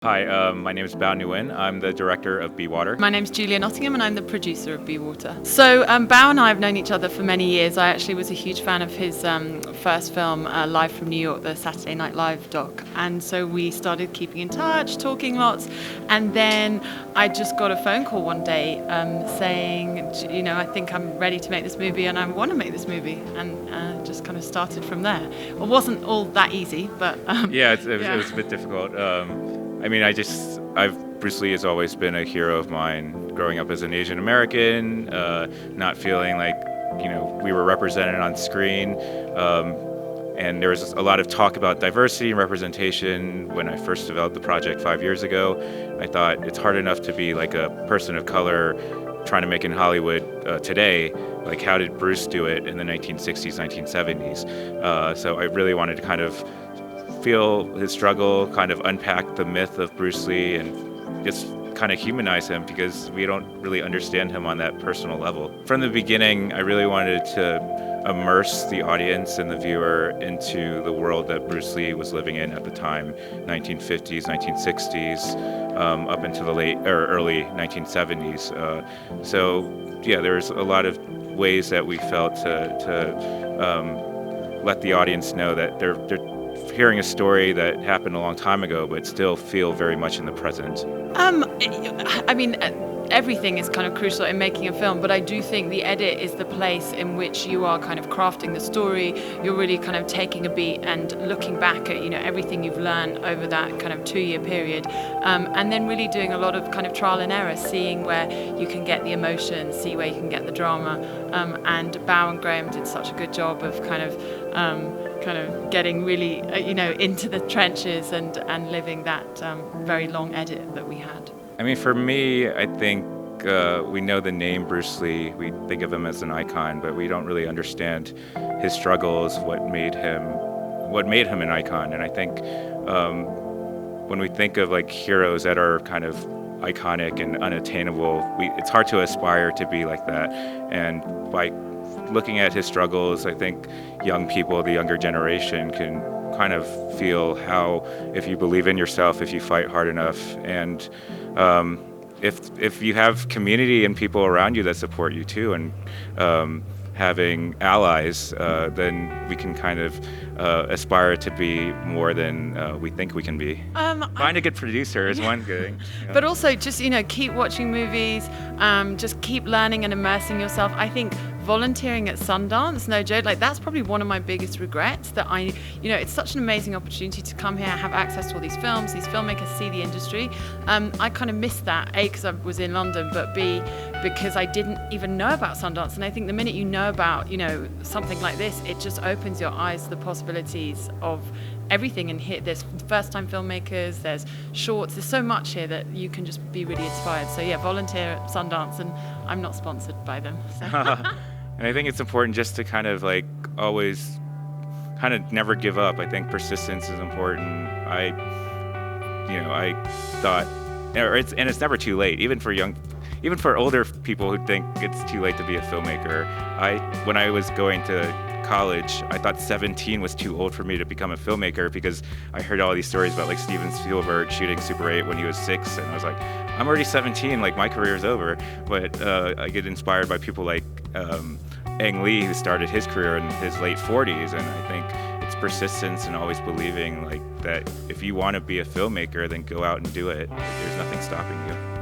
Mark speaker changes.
Speaker 1: Hi, my name is Nguyen. I'm the director of Be Water.
Speaker 2: My name's Julia Nottingham and I'm the producer of Be Water. So Bao and I have known each other for many years. I actually was a huge fan of his first film, Live from New York, the Saturday Night Live doc. And so we started keeping in touch, talking lots. And then I just got a phone call one day saying, I think I'm ready to make this movie and I want to make this movie. And just kind of started from there. It wasn't all that easy, but...
Speaker 1: It was a bit difficult. Bruce Lee has always been a hero of mine. Growing up as an Asian American, not feeling like, we were represented on screen. And there was a lot of talk about diversity and representation when I first developed the project 5 years ago. I thought it's hard enough to be like a person of color trying to make in Hollywood today. Like, how did Bruce do it in the 1960s, 1970s? So I really wanted to kind of feel his struggle, kind of unpack the myth of Bruce Lee and just kind of humanize him, because we don't really understand him on that personal level. From the beginning, I really wanted to immerse the audience and the viewer into the world that Bruce Lee was living in at the time, 1950s, 1960s, up into the early 1970s. There's a lot of ways that we felt to let the audience know that they're hearing a story that happened a long time ago, but still feel very much in the present.
Speaker 2: Everything is kind of crucial in making a film, but I do think the edit is the place in which you are kind of crafting the story. You're really kind of taking a beat and looking back at everything you've learned over that kind of 2-year period, and then really doing a lot of kind of trial and error, seeing where you can get the emotion, see where you can get the drama. And Bao and Graham did such a good job of kind of getting really into the trenches and living that very long edit that we had.
Speaker 1: For me, I think we know the name Bruce Lee. We think of him as an icon, but we don't really understand his struggles, what made him an icon. And I think when we think of like heroes that are kind of iconic and unattainable, it's hard to aspire to be like that. And by looking at his struggles, I think young people, the younger generation, can kind of feel how, if you believe in yourself, if you fight hard enough, and if you have community and people around you that support you too, and having allies, then we can kind of aspire to be more than we think we can be. Find a good producer is one good thing.
Speaker 2: But also just, keep watching movies, just keep learning and immersing yourself. I think volunteering at Sundance, no joke, like that's probably one of my biggest regrets, that it's such an amazing opportunity to come here, have access to all these films, these filmmakers, see the industry. I kind of missed that, A, because I was in London, but B, because I didn't even know about Sundance. And I think the minute you know about, something like this, it just opens your eyes to the possibilities of everything. And here, there's first-time filmmakers, there's shorts, there's so much here that you can just be really inspired. So yeah, volunteer at Sundance, and I'm not sponsored by them. So.
Speaker 1: And I think it's important just to kind of like always kind of never give up. I think persistence is important. I thought, and it's never too late, even for older people who think it's too late to be a filmmaker. When I was going to college, I thought 17 was too old for me to become a filmmaker, because I heard all these stories about like Steven Spielberg shooting Super 8 when he was 6, and I was like, I'm already 17, like my career's over. But I get inspired by people like Ang Lee, who started his career in his late 40s, and I think it's persistence and always believing like that if you want to be a filmmaker, then go out and do it. There's nothing stopping you.